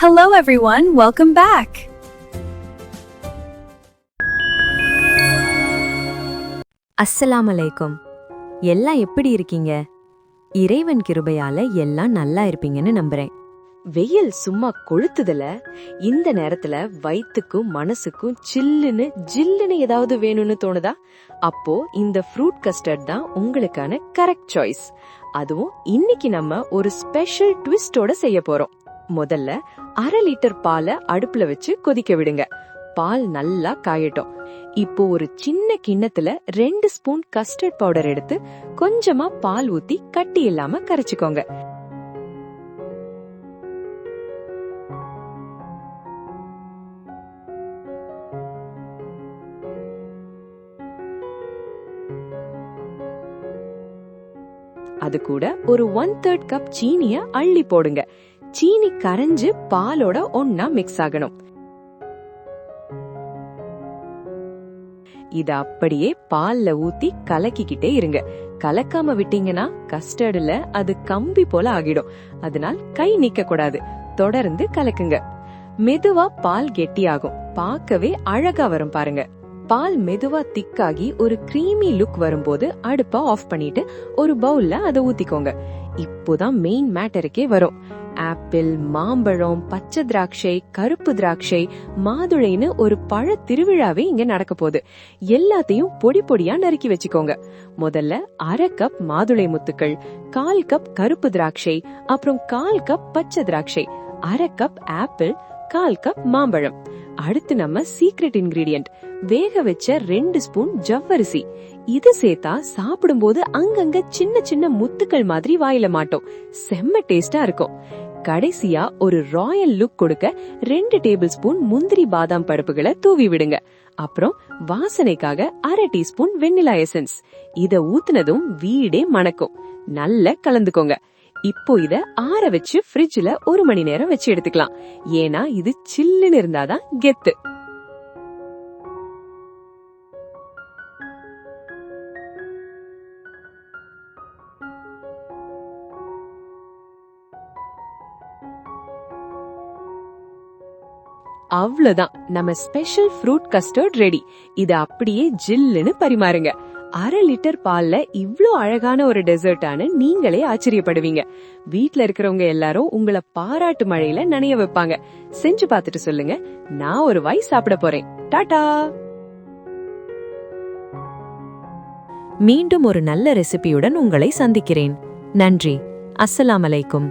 Hello everyone, welcome back. அஸ்ஸலாமு அலைக்கும். எல்லாம் எப்படி இருக்கீங்க? இறைவன் கிருபையால எல்லாம் நல்லா இருப்பீங்கன்னு நம்புறேன். வெயில் சும்மா கொளுத்துதல, இந்த நேரத்துல வயித்துக்கும் மனசுக்கும் ஜில்லுன்னு ஏதாவது வேணும்னு தோணுதா? அப்போ இந்த ஃப்ரூட் கஸ்டர்ட் தான் உங்களுக்கான கரெக்ட் சாய்ஸ். அதுவும் இன்னைக்கு நம்ம ஒரு ஸ்பெஷல் ட்விஸ்டோட செய்ய போறோம். முதல்ல 1/2 லிட்டர் பாலை அடுப்புல வச்சு கொதிக்க விடுங்க. பால் நல்லா காயட்டும். இப்போ ஒரு சின்ன கிண்ணத்துல 2 ஸ்பூன் கஸ்டர்ட் பவுடர் எடுத்து கொஞ்சமா பால் ஊத்தி கட்டி இல்லாம கரைச்சுக்கோங்க. அது கூட ஒரு 1/3 கப் சீனிய அள்ளி போடுங்க. சீனி கரைஞ்சு பாலோட ஒன்னா மிக்ஸ் ஆகணும். இத அப்படியே பால்ல ஊத்தி கலக்கிக்கிட்டே இருங்க. கலக்காம விட்டீங்கன்னா கஸ்டர்டுல அது கம்பி போல ஆகிடும். அதனால் கை நீக்க கூடாது. தொடர்ந்து கலக்குங்க. மெதுவா பால் கெட்டியாகும். பார்க்கவே அழகா வரும் பாருங்க. பால் மெதுவா திக்காகி ஒரு கிரீமி லுக் வரும்போது அடுப்ப ஆஃப் பண்ணிட்டு ஒரு பவுல்ல அதை ஊத்திக்கோங்க. இப்போதான் மெயின் மேட்டருக்கே வரும். ஆப்பிள், மாம்பழம், பச்சை திராட்சை, கருப்பு திராட்சை, மாதுளைன்னு ஒரு பழ திருவிழாவே இங்க நடக்க போகுது. எல்லாத்தையும் பொடி பொடியா நறுக்கி வச்சுக்கோங்க. முதல்ல 1/2 கப் மாதுளை முத்துக்கள், 1/4 கப் கருப்பு திராட்சை, அப்புறம் 1/4 கப் பச்சை திராட்சை, 1/2 கப் ஆப்பிள், 1/4 கப் மாம்பழம். அடுத்து நம்ம சீக்ரெட் இன்கிரீடியன்ட், வேக வச்ச 2 ஸ்பூன் ஜவ்வரிசி. இது சேர்த்தா சாப்பிடும்போது அங்கங்க சின்ன சின்ன முத்துக்கள் மாதிரி வாயில மாட்டோம். செம்ம டேஸ்டா இருக்கும். கடைசியா ஒரு ராயல் லுக் கொடுக்க 2 டேபிள் ஸ்பூன் முந்திரி பாதாம் பருப்புகளை தூவி விடுங்க. அப்புறம் வாசனைக்காக 1/2 டீஸ்பூன் வெண்ணிலா எசன்ஸ். இத ஊத்துனதும் வீடே மணக்கும். நல்லா கலந்துக்கோங்க. இப்போ இத ஆற வச்சு ஃப்ரிட்ஜ்ல 1 மணி நேரம் வச்சு எடுத்துக்கலாம். ஏன்னா இது சில்லுன்னு இருந்தாதான் கெத்து. அவ்வளவுதான், நம்ம ஸ்பெஷல் ஃப்ரூட் கஸ்டர்ட் ரெடி. இத அப்படியே ஜில்லுன்னு பரிமாறுங்க. 1/2 லிட்டர் பால்ல இவ்ளோ அழகான ஒரு டெசர்ட்டானு நீங்களே ஆச்சரியப்படுவீங்க. வீட்ல இருக்கிறவங்க எல்லாரும் உங்களை பாராட்டு மழையில நனைய வைப்பாங்க. செஞ்சு பார்த்துட்டு சொல்லுங்க. நான் ஒரு வாய் சாப்பிட போறேன். டாடா. மீண்டும் ஒரு நல்ல ரெசிபியுடன் உங்களை சந்திக்கிறேன். நன்றி. அஸ்ஸலாமு அலைக்கும்.